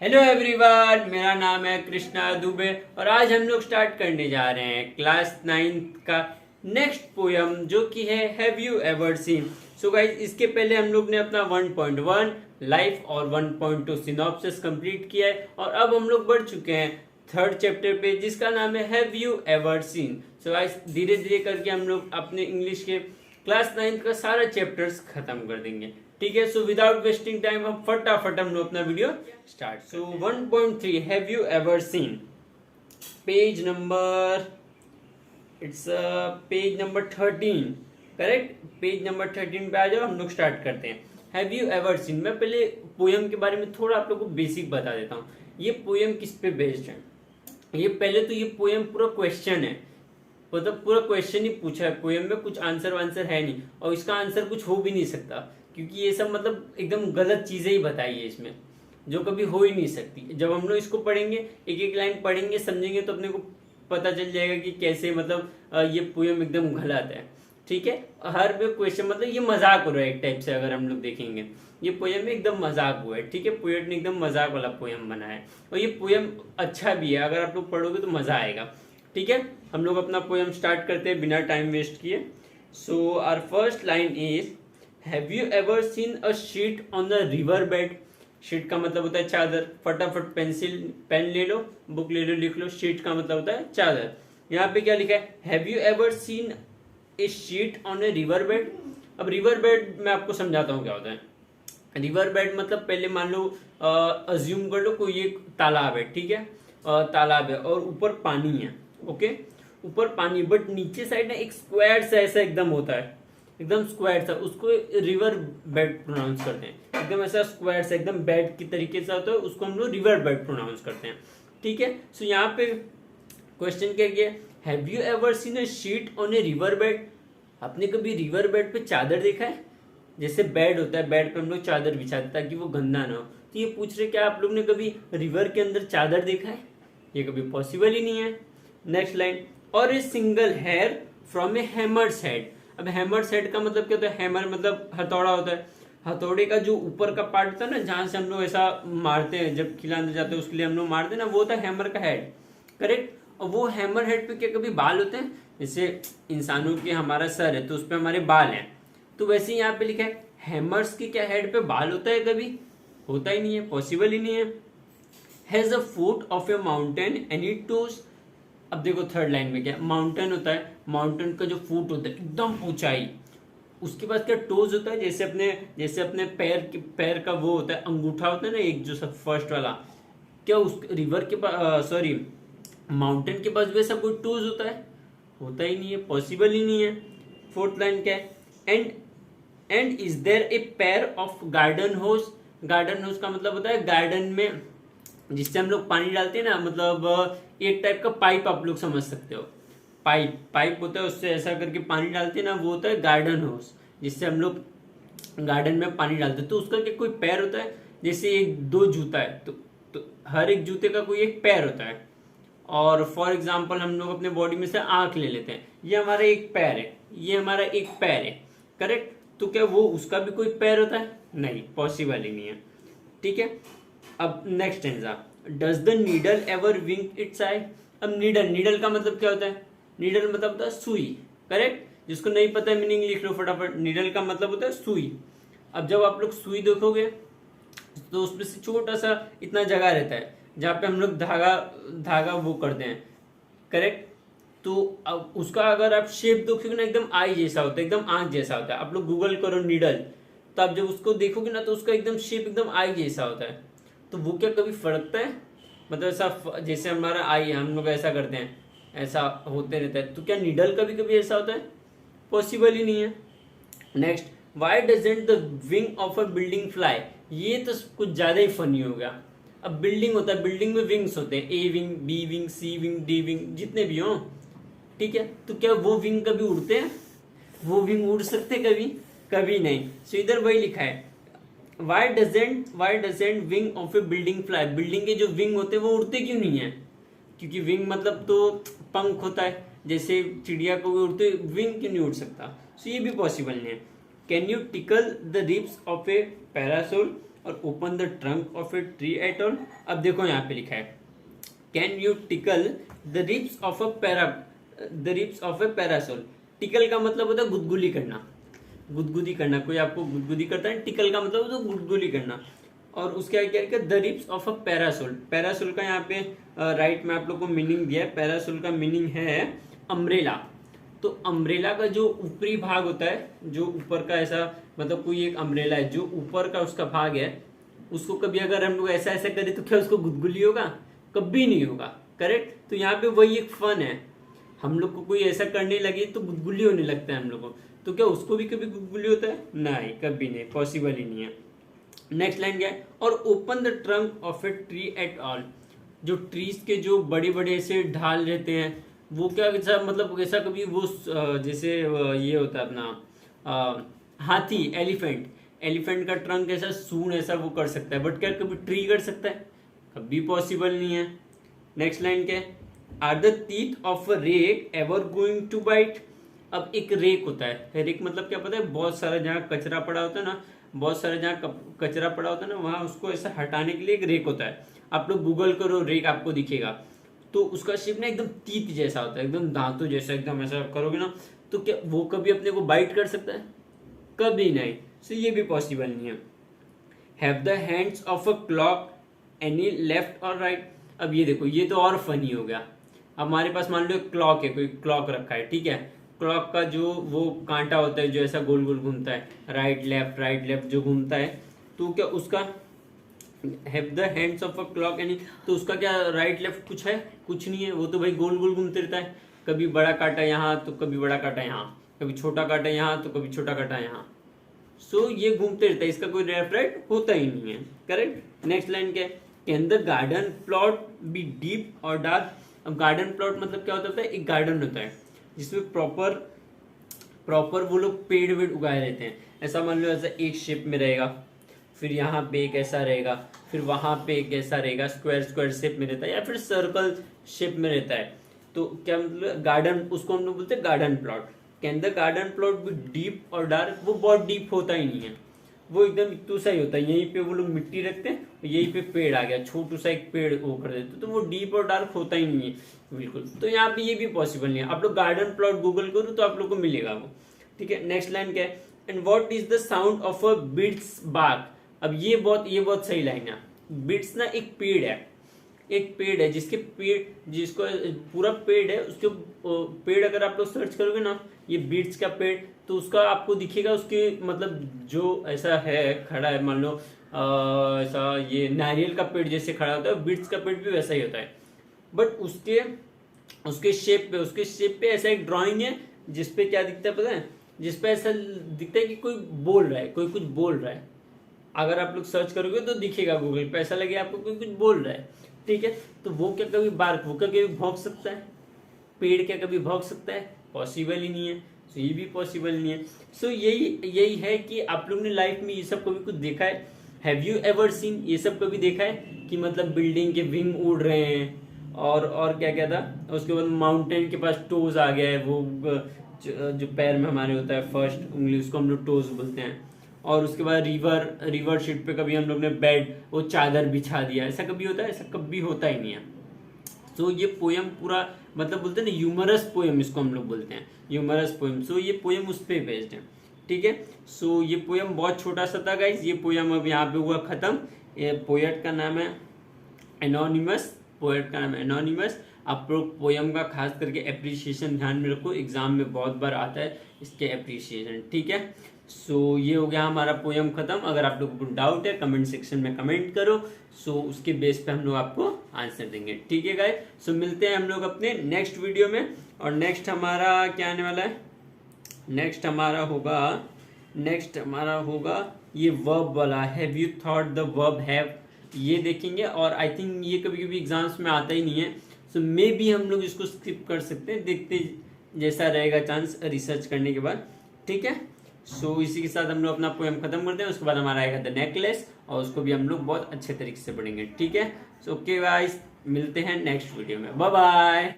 Hello everyone, मेरा नाम है कृष्णा दुबे और आज हम लोग स्टार्ट करने जा रहे हैं क्लास 9th का नेक्स्ट पोयम जो कि है have you ever scene. So guys, इसके पहले हम लोग ने अपना 1.1 लाइफ और 1.2 सिनॉप्सिस कंप्लीट किया है और अब हम लोग बढ़ चुके हैं थर्ड चैप्टर पे जिसका नाम है have you ever scene. So guys, धीरे धीरे करके हम लोग अपने इंग्लिश के क्लास 9th का सारा चैप्टर्स खत्म कर देंगे। ठीक है, सो विदाउट वेस्टिंग टाइम हम फटाफट हम लोग अपना video start. So 1.3 have you ever scene, page number page number 13, correct. Page number 13 पे आ जाओ, हम लोग स्टार्ट करते हैं। हैव यू एवर सीन, मैं पहले पोयम के बारे में थोड़ा आप लोगों को बेसिक बता देता हूँ। ये पोयम किस पे बेस्ड है? ये पहले तो ये पोयम पूरा क्वेश्चन है, मतलब पूरा क्वेश्चन ही पूछा है पोयम में, कुछ आंसर वांसर है नहीं और इसका आंसर कुछ हो भी नहीं सकता क्योंकि ये सब मतलब एकदम गलत चीजें ही बताई है इसमें जो कभी हो ही नहीं सकती। जब हम लोग इसको पढ़ेंगे, एक एक लाइन पढ़ेंगे, समझेंगे तो अपने को पता चल जाएगा कि कैसे मतलब ये पोयम एकदम गलत है। ठीक है, हर क्वेश्चन मतलब ये मजाक हो रहा है एक टाइप से। अगर हम लोग देखेंगे ये पोयम में एकदम मजाक हुआ है। ठीक है, पोएट ने एकदम मजाक वाला पोयम बनाया है और ये पोयम अच्छा भी है, अगर आप लोग पढ़ोगे तो मजा आएगा। ठीक है, हम लोग अपना पोयम स्टार्ट करते हैं बिना टाइम वेस्ट किए। So our first line is have you ever seen a sheet on the river bed. Sheet का मतलब होता है चादर। फटाफट पेन ले लो, बुक ले लो, लिख लो। शीट का मतलब होता है चादर। यहाँ पे क्या लिखा है? Have you ever scene A sheet on a river bed. अब रिवर बेड मैं आपको समझाता हूँ क्या होता है। रिवर बेड मतलब पहले मान लो, अज्यूम कर लो कोई एक तालाब है। ठीक है, तालाब है और ऊपर पानी है। ओके, ऊपर पानी, बट नीचे साइड ना एक स्क्वायर सा ऐसा एकदम होता है, एकदम स्क्वायर सा, उसको रिवर बेड प्रोनाउंस करते हैं। एकदम ऐसा स्क्वायर सा एकदम बेड की तरीके से होता है, उसको हम लोग रिवर बेड प्रोनाउंस करते हैं। ठीक है, सो यहाँ पे क्वेश्चन क्या किया? Have you ever seen a sheet on a river bed. आपने कभी रिवर बेड पे चादर देखा है? जैसे बेड होता है, बेड पे हम लोग चादर बिछाते हैं ताकि वो गंदा ना हो। तो ये पूछ रहे क्या आप लोग ने कभी रिवर के अंदर चादर देखा है? ये कभी पॉसिबल ही नहीं है। नेक्स्ट लाइन, और a single hair from a hammer's head. अब हैमर्स हेड का मतलब क्या होता है? हैमर मतलब हथौड़ा होता है। हथौड़े का जो ऊपर का पार्ट होता है ना, जहां से हम लोग ऐसा मारते हैं, जब खिलाने जाते हैं उसके लिए हम लोग मारते हैं ना, वो होता है हैमर का हेड, करेक्ट। और वो हैमर हेड पे क्या कभी बाल होते हैं? जैसे इंसानों के हमारा सर है तो उस पर हमारे बाल हैं, तो वैसे यहाँ पे लिखा है हैमर्स की क्या हेड पे बाल होता है? कभी होता ही नहीं है, पॉसिबल ही नहीं है। Has a foot of A mountain any twos. अब देखो थर्ड लाइन में क्या, माउंटेन होता है, माउंटेन का जो फुट होता है एकदम ऊंचाई, उसके बाद क्या टोज होता है, जैसे अपने पैर का वो होता है, अंगूठा होता है ना एक, जो सब फर्स्ट वाला। क्या उस रिवर के पास, सॉरी माउंटेन के पास वैसा कोई टोज होता है? होता ही नहीं है, पॉसिबल ही नहीं है। फोर्थ लाइन क्या है? And is there a pair of garden hose. Garden hose का मतलब होता है गार्डन में जिससे हम लोग पानी डालते हैं ना, मतलब एक टाइप का पाइप आप लोग समझ सकते हो। पाइप होता है, उससे ऐसा करके पानी डालते हैं ना, वो होता है गार्डन होज, जिससे हम लोग गार्डन में पानी डालते हैं। तो उसका क्या कोई पैर होता है? जैसे एक दो जूता है तो हर एक जूते का कोई एक पैर होता है। और फॉर एग्जाम्पल हम लोग अपने बॉडी में से आंख ले लेते हैं, ये हमारा एक पैर है, ये हमारा एक पैर है, करेक्ट। तो क्या वो उसका भी कोई पैर होता है? नहीं, पॉसिबल ही नहीं है। ठीक है, अब next stanza, does the needle ever wink its eye. अब नीडल का मतलब क्या होता है? नीडल मतलब होता है सुई, करेक्ट। जिसको नहीं पता है मीनिंग लिख लो फटाफट। नीडल का मतलब होता है सुई। अब जब आप लोग सुई देखोगे तो उसमें से छोटा सा इतना जगह रहता है जहाँ पे हम लोग धागा वो करते हैं, करेक्ट। तो अब उसका अगर आप शेप देखोगे ना, एकदम आई जैसा होता है, एकदम आंख जैसा होता है। आप लोग गूगल करो नीडल, तो आप जब उसको देखोगे ना तो उसका एकदम शेप एकदम आई जैसा होता है। तो वो क्या कभी फड़कता है? मतलब ऐसा जैसे हमारा आई है, हम लोग ऐसा करते हैं, ऐसा होते रहता है। तो क्या नीडल का भी कभी ऐसा होता है? पॉसिबल ही नहीं है। Next, why doesn't the wing of a building fly. ये तो कुछ ज्यादा ही फनी हो गया। अब बिल्डिंग होता है, बिल्डिंग में विंग्स होते हैं, A wing, B wing, C wing, D wing, जितने भी हो। ठीक है, तो क्या वो विंग कभी उड़ते हैं? वो विंग उड़ सकते कभी? कभी नहीं। सो इधर वही लिखा है, why doesn't wing of A building fly. Building के जो विंग होते हैं वो उड़ते क्यों नहीं है? क्योंकि विंग मतलब तो पंख होता है, जैसे चिड़िया को भी उड़ते, विंग क्यों नहीं उड़ सकता? सो ये भी पॉसिबल नहीं है। Can you tickle the ribs of a parasol. और open the trunk of a tree at all. अब देखो यहाँ पे लिखा है can you tickle the ribs of a parasol. Tickle का मतलब होता है गुदगुली करना, गुदगुदी करना, कोई आपको गुदगुदी करता है, टिकल का मतलब होता है गुदगुली करना। और उसके आगे क्या the ribs of a parasol. Parasol का यहाँ पे राइट में आप लोग को मीनिंग दिया है। पैरासोल का मीनिंग है अम्ब्रेला। तो अम्ब्रेला का जो ऊपरी भाग होता है, जो ऊपर का ऐसा मतलब कोई एक अम्ब्रेला है, जो ऊपर का उसका भाग है, उसको कभी अगर हम लोग ऐसा ऐसा करें तो क्या उसको गुदगुली होगा? कभी नहीं होगा, करेक्ट। तो यहाँ पे वही एक फन है, हम लोग को कोई ऐसा करने लगे तो गुदगुली होने लगता है हम लोग को, तो क्या उसको भी कभी गुदगुली होता है? नहीं, कभी नहीं, पॉसिबल ही नहीं है। नेक्स्ट लाइन क्या है? और open the trunk of a tree at all. जो ट्रीज के जो बड़े बड़े ऐसे ढाल रहते हैं, वो क्या ऐसा मतलब ऐसा कभी वो जैसे ये होता है अपना हाथी, एलिफेंट का ट्रंक ऐसा सूंड ऐसा वो कर सकता है, बट क्या कभी ट्री कर सकता है? कभी पॉसिबल नहीं है। नेक्स्ट लाइन क्या है? Are the teeth of a rake ever going to bite. अब एक रेक होता है, रेक मतलब क्या पता है? बहुत सारा जहाँ कचरा पड़ा होता है ना, बहुत सारा जहाँ कचरा पड़ा होता है ना, वहाँ उसको ऐसा हटाने के लिए एक रेक होता है। आप लोग गूगल करो, रेक आपको दिखेगा। तो उसका शेप ना एकदम तीत जैसा होता है, एकदम दांतों जैसा, एकदम ऐसा करोगे ना तो क्या वो कभी अपने को बाइट कर सकता है? कभी नहीं। सो ये भी पॉसिबल नहीं है। Have the hands of a clock any left और राइट। अब ये देखो, ये तो और फनी हो गया। हमारे पास मान लो क्लॉक है, कोई क्लॉक रखा है, ठीक है। क्लॉक का जो वो कांटा होता है जो ऐसा गोल गोल घूमता है, राइट लेफ्ट जो घूमता है, तो क्या उसका have the hands of a clock any, तो उसका क्या राइट लेफ्ट कुछ है? कुछ नहीं है, वो तो भाई गोल गोल घूमते रहता है। कभी बड़ा कांटा यहाँ तो कभी बड़ा कांटा यहाँ, कभी छोटा कांटा यहाँ तो कभी छोटा कांटा यहाँ। सो ये घूमते रहता है, इसका कोई लेफ्ट राइट होता ही नहीं है, करेक्ट। नेक्स्ट लाइन क्या है? Can the garden plot B deep और डार्क। अब गार्डन प्लॉट मतलब क्या होता है? एक गार्डन होता है जिसमें प्रॉपर वो लोग पेड़ वेड़ उगाए रहते हैं। ऐसा मान लो ऐसा एक शेप में रहेगा, फिर यहाँ पे एक ऐसा रहेगा, फिर वहां पे एक ऐसा रहेगा, स्क्वायर शेप में रहता है, या फिर सर्कल शेप में रहता है। तो क्या मतलब गार्डन, उसको हम लोग बोलते हैं garden plot. Can the garden plot भी डीप और डार्क? वो बहुत डीप होता ही नहीं है, वो एकदम इतू सा ही होता है। यहीं पे वो लोग मिट्टी रखते हैं, यहीं पे पेड़ आ गया, छोटू सा एक पेड़ वो कर देते, तो वो डीप और डार्क होता ही नहीं है बिल्कुल। तो यहाँ पे ये भी पॉसिबल नहीं है। आप लोग गार्डन प्लॉट गूगल करो तो आप लोग को मिलेगा वो, ठीक है। नेक्स्ट लाइन क्या है? And what is the sound of a bit's bark. अब ये बहुत सही लाइन है। बिट्स ना एक पेड़ है जिसके जिसको पूरा पेड़ है, उसके पेड़ अगर आप लोग सर्च करोगे ना, ये बीट्स का पेड़, तो उसका आपको दिखेगा, उसके मतलब जो ऐसा है खड़ा है, मान लो ऐसा ये नारियल का पेड़ जैसे खड़ा होता है, बीट्स का पेड़ भी वैसा ही होता है। बट उसके शेप पे ऐसा एक ड्राइंग है जिसपे क्या दिखता है पता है? जिसपे ऐसा दिखता है कि कोई बोल रहा है, कोई कुछ बोल रहा है। अगर आप लोग सर्च करोगे तो दिखेगा गूगल पे, ऐसा लगे आपको कोई कुछ बोल रहा है, ठीक है। तो वो क्या कभी बार्क, वो क्या कभी भौंक सकता है? पेड़ क्या कभी भौंक सकता है? पॉसिबल ही नहीं है। सो ये भी पॉसिबल नहीं है। सो यही है कि आप लोग ने लाइफ में ये सब कभी कुछ देखा है? हैव यू एवर सीन, ये सब कभी देखा है कि मतलब बिल्डिंग के विंग उड़ रहे हैं, और क्या क्या था उसके बाद माउंटेन के पास टोज आ गया है, वो जो पैर में हमारे होता है फर्स्ट उंगली, उसको हम लोग टोज बोलते हैं। और उसके बाद रिवर शीट पे कभी हम लोग ने बेड वो चादर बिछा दिया, ऐसा कभी होता है? ऐसा कभी होता ही नहीं है। सो ये पोयम पूरा मतलब बोलते हैं ना ह्यूमरस पोयम, इसको हम लोग बोलते हैं ह्यूमरस पोयम। सो ये पोयम उस पर बेस्ड है, ठीक है। सो ये पोयम बहुत छोटा सा था गाइज, ये पोयम अब यहाँ पे हुआ खत्म। ये पोएट का नाम है एनोनिमस, आप लोग पोयम का खास करके एप्रिसिएशन ध्यान में रखो, एग्जाम में बहुत बार आता है इसके एप्रिसिएशन, ठीक है। सो ये हो गया हमारा पोयम खत्म। अगर आप लोगों को डाउट है कमेंट सेक्शन में कमेंट करो, सो उसके बेस पे हम लोग आपको आंसर देंगे, ठीक है गाइस। सो मिलते हैं हम लोग अपने नेक्स्ट वीडियो में। और नेक्स्ट हमारा क्या आने वाला है? नेक्स्ट हमारा होगा ये वर्ब वाला, have you thought the verb have, ये देखेंगे। और आई थिंक ये कभी कभी एग्जाम्स में आता ही नहीं है, सो मे बी हम लोग इसको स्किप कर सकते हैं, देखते जैसा रहेगा चांस रिसर्च करने के बाद, ठीक है। सो इसी के साथ हम लोग अपना पोएम खत्म करते हैं। उसके बाद हमारा आएगा द नेकलेस, और उसको भी हम लोग बहुत अच्छे तरीके से पढ़ेंगे, ठीक है। सो ओके गाइस, मिलते हैं नेक्स्ट वीडियो में, बाय बाय।